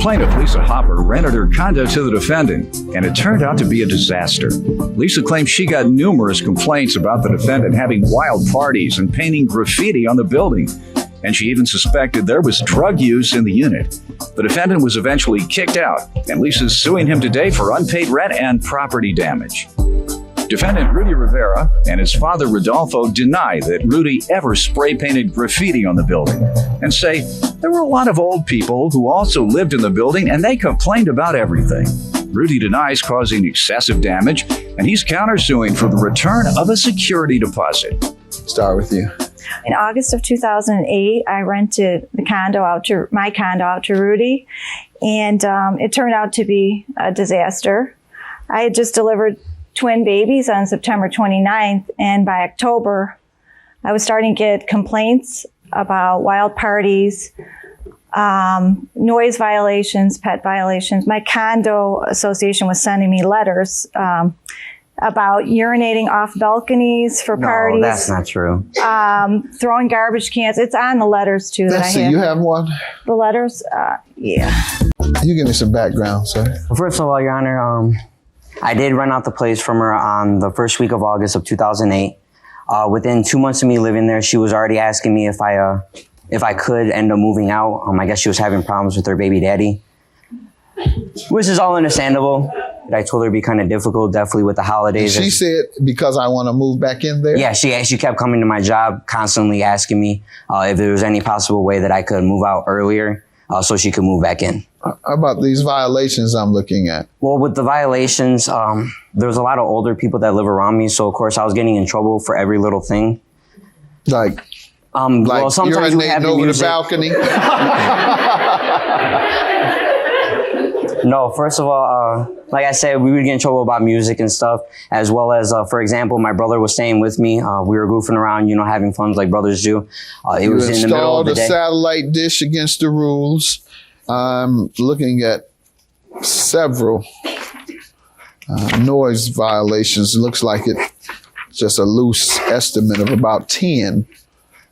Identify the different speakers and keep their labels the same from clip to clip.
Speaker 1: Plaintiff Lisa Hopper rented her condo to the defendant, and it turned out to be a disaster. Lisa claims she got numerous complaints about the defendant having wild parties and painting graffiti on the building, and she even suspected there was drug use in the unit. The defendant was eventually kicked out, and Lisa's suing him today for unpaid rent and property damage. Defendant Rudy Rivera and his father Rodolfo deny that Rudy ever spray painted graffiti on the building and say there were a lot of old people who also lived in the building and they complained about everything. Rudy denies causing excessive damage, and he's countersuing for the return of a security deposit.
Speaker 2: Start with you.
Speaker 3: In August of 2008, I rented my condo out to Rudy, and it turned out to be a disaster. I had just delivered twin babies on September 29th, and by October, I was starting to get complaints about wild parties, noise violations, pet violations. My condo association was sending me letters about urinating off balconies for parties.
Speaker 4: No, that's not true.
Speaker 3: Throwing garbage cans. It's on the letters, too.
Speaker 2: You have one?
Speaker 3: The letters? Yeah.
Speaker 2: You give me some background, sir.
Speaker 4: Well, first of all, Your Honor, I did rent out the place from her on the first week of August of 2008. Within 2 months of me living there, she was already asking me if I could end up moving out. I guess she was having problems with her baby daddy, which is all understandable. But I told her it'd be kind of difficult, definitely with the holidays.
Speaker 2: She said, because I want to move back in there?
Speaker 4: Yeah, she kept coming to my job, constantly asking me if there was any possible way that I could move out earlier so she could move back in.
Speaker 2: How about these violations I'm looking at?
Speaker 4: Well, with the violations, there was a lot of older people that live around me. So, of course, I was getting in trouble for every little thing.
Speaker 2: Like
Speaker 4: well, sometimes
Speaker 2: urinating over the balcony?
Speaker 4: No, first of all, like I said, we would get in trouble about music and stuff, as well as, for example, my brother was staying with me. We were goofing around, having fun like brothers do. It was in the middle of the day.
Speaker 2: You installed a satellite dish against the rules. I'm looking at several noise violations. It looks like it's just a loose estimate of about 10.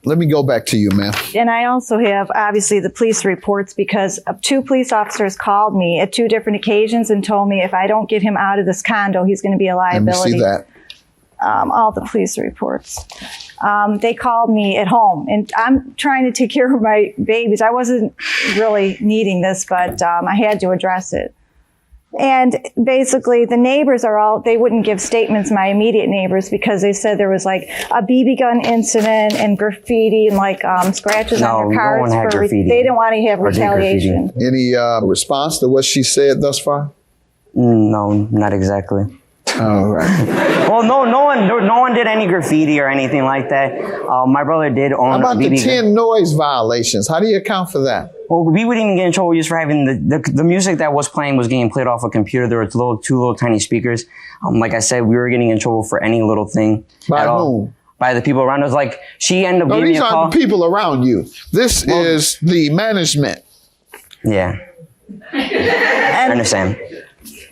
Speaker 2: Let me go back to you, ma'am.
Speaker 3: And I also have, obviously, the police reports because 2 police officers called me at 2 different occasions and told me if I don't get him out of this condo, he's going to be a liability.
Speaker 2: Let me see that.
Speaker 3: All the police reports. They called me at home, and I'm trying to take care of my babies. I wasn't really needing this, but I had to address it. And basically, the neighbors they wouldn't give statements, my immediate neighbors, because they said there was like a BB gun incident and graffiti and scratches on their cars. They didn't want to have retaliation.
Speaker 2: Any response to what she said thus far?
Speaker 4: No, not exactly.
Speaker 2: All right.
Speaker 4: Well, no one did any graffiti or anything like that. My brother did own.
Speaker 2: How about
Speaker 4: BB
Speaker 2: the 10 noise violations? How do you account for that?
Speaker 4: Well, we wouldn't even get in trouble just for having the music that was playing was getting played off a computer. There were two little tiny speakers. Like I said, we were getting in trouble for any little thing.
Speaker 2: By whom?
Speaker 4: By the people around us. Like, she ended up giving me a call.
Speaker 2: These aren't the people around you. This is the management.
Speaker 4: Yeah. I understand.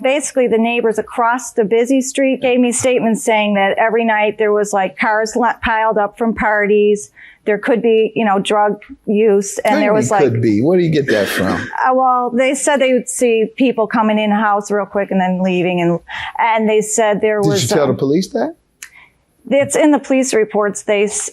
Speaker 3: Basically, the neighbors across the busy street gave me statements saying that every night there was cars piled up from parties. There could be, drug use, and there was
Speaker 2: could be. Where do you get that from?
Speaker 3: Well, they said they would see people coming in the house real quick and then leaving, and they said there was.
Speaker 2: Did you tell the police that?
Speaker 3: It's in the police reports.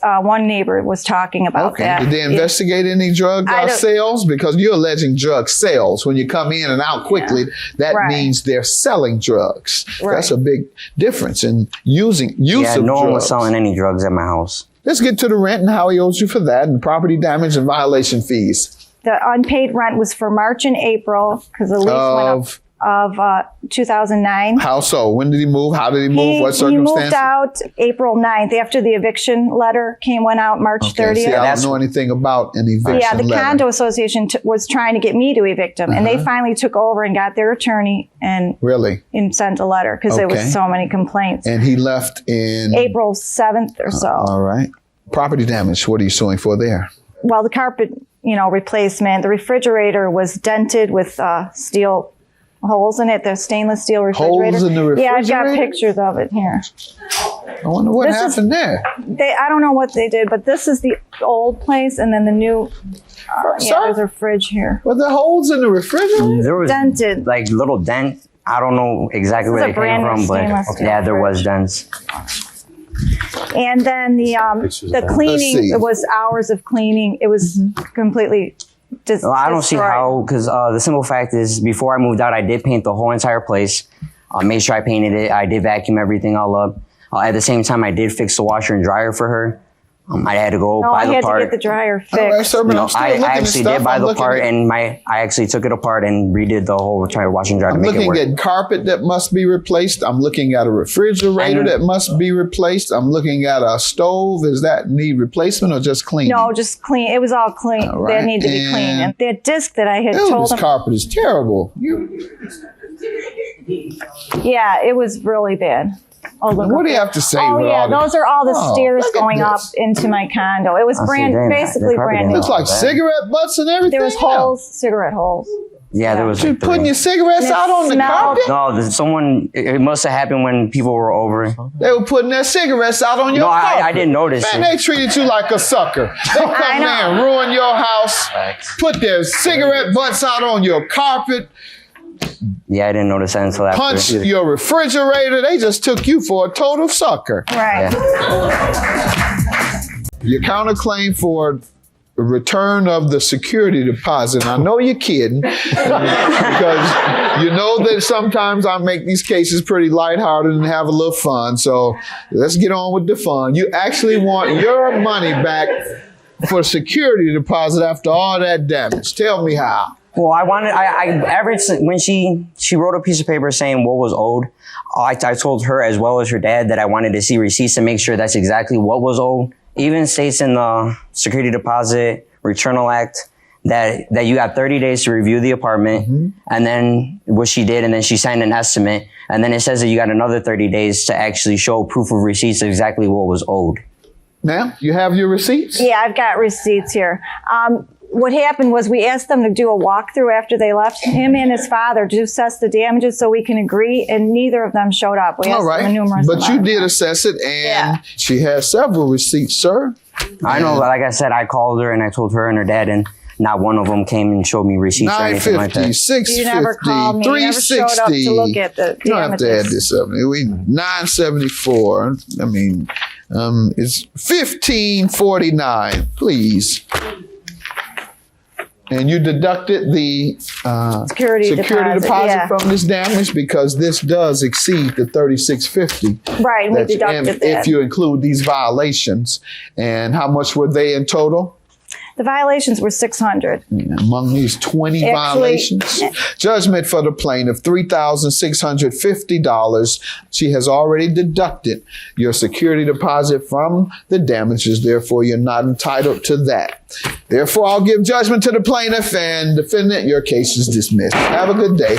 Speaker 3: One neighbor was talking about that.
Speaker 2: Did they investigate any drug sales? Because you're alleging drug sales. When you come in and out quickly, that means they're selling drugs. Right. That's a big difference in use of drugs.
Speaker 4: No one was selling any drugs at my house.
Speaker 2: Let's get to the rent and how he owes you for that, and property damage and violation fees.
Speaker 3: The unpaid rent was for March and April because the lease went up. Of 2009.
Speaker 2: How so? When did he move? How did he move? What circumstances?
Speaker 3: He moved out April 9th after the eviction letter went out March 30th.
Speaker 2: See, I don't know anything about an eviction
Speaker 3: letter. Yeah, the condo association was trying to get me to evict him, and they finally took over and got their attorney and sent a letter because there was so many complaints.
Speaker 2: And he left in
Speaker 3: April 7th or so.
Speaker 2: All right. Property damage. What are you suing for there?
Speaker 3: Well, the carpet, replacement. The refrigerator was dented with steel holes in it. The stainless steel refrigerator.
Speaker 2: Holes in the refrigerator?
Speaker 3: Yeah, I've got pictures of it here.
Speaker 2: I wonder what happened there.
Speaker 3: I don't know what they did, but this is the old place, and then the new. There's a fridge here.
Speaker 2: Were there holes in the refrigerator?
Speaker 4: There was
Speaker 3: dented,
Speaker 4: like little dents. I don't know exactly where they came from, but yeah, there was dents.
Speaker 3: And then the cleaning, it was hours of cleaning. It was completely
Speaker 4: well, I don't see how, because the simple fact is, before I moved out, I did paint the whole entire place. I made sure I painted it. I did vacuum everything all up. At the same time, I did fix the washer and dryer for her. I had to go buy the part.
Speaker 3: I had to get the dryer fixed.
Speaker 2: Right, sir,
Speaker 4: I actually did buy the part, and I actually took it apart and redid the whole entire wash and dryer to make it work.
Speaker 2: I'm looking at carpet that must be replaced. I'm looking at a refrigerator that must be replaced. I'm looking at a stove. Does that need replacement or just cleaning?
Speaker 3: No, just clean. It was all clean. All right. They need to be cleaned. And that disc that I had told them.
Speaker 2: This carpet is terrible.
Speaker 3: Yeah, it was really bad.
Speaker 2: Oh, what do you have to say?
Speaker 3: Oh, yeah, those are all the stairs going up into my condo. It was basically brand new.
Speaker 2: Looks like cigarette butts and everything.
Speaker 3: There was holes, cigarette holes.
Speaker 4: Yeah, there was.
Speaker 2: You putting your cigarettes out on the carpet?
Speaker 4: No, it must have happened when people were over.
Speaker 2: They were putting their cigarettes out on your carpet.
Speaker 4: I didn't notice.
Speaker 2: Man, they treated you like a sucker. They come there and ruin your house, put their cigarette butts out on your carpet.
Speaker 4: Yeah, I didn't notice that until after.
Speaker 2: Punch your refrigerator. They just took you for a total sucker.
Speaker 3: Right.
Speaker 2: Yeah. Your counterclaim for return of the security deposit. I know you're kidding because you know that sometimes I make these cases pretty lighthearted and have a little fun. So let's get on with the fun. You actually want your money back for security deposit after all that damage. Tell me how.
Speaker 4: Well, when she wrote a piece of paper saying what was owed, I told her as well as her dad that I wanted to see receipts to make sure that's exactly what was owed. Even states in the security deposit returnal act that you got 30 days to review the apartment, and then what she did, and then she signed an estimate, and then it says that you got another 30 days to actually show proof of receipts of exactly what was owed.
Speaker 2: Now, you have your receipts?
Speaker 3: Yeah, I've got receipts here. What happened was we asked them to do a walkthrough after they left. Him and his father to assess the damages so we can agree, and neither of them showed up. We asked them numerous
Speaker 2: But you did assess it, and she has several receipts, sir.
Speaker 4: I know, like I said, I called her and I told her and her dad, and not one of them came and showed me receipts or anything like that.
Speaker 2: 650,
Speaker 3: you never called me.
Speaker 2: 360.
Speaker 3: You never showed up to look at the damages.
Speaker 2: You don't have to add this up. 974. I mean, it's 1549, please. And you deducted the security deposit from this damage because this does exceed the $36.50.
Speaker 3: Right, we deducted that.
Speaker 2: If you include these violations. And how much were they in total?
Speaker 3: The violations were $600.
Speaker 2: Among these 20 violations, judgment for the plaintiff, $3,650. She has already deducted your security deposit from the damages. Therefore, you're not entitled to that. Therefore, I'll give judgment to the plaintiff and defendant. Your case is dismissed. Have a good day.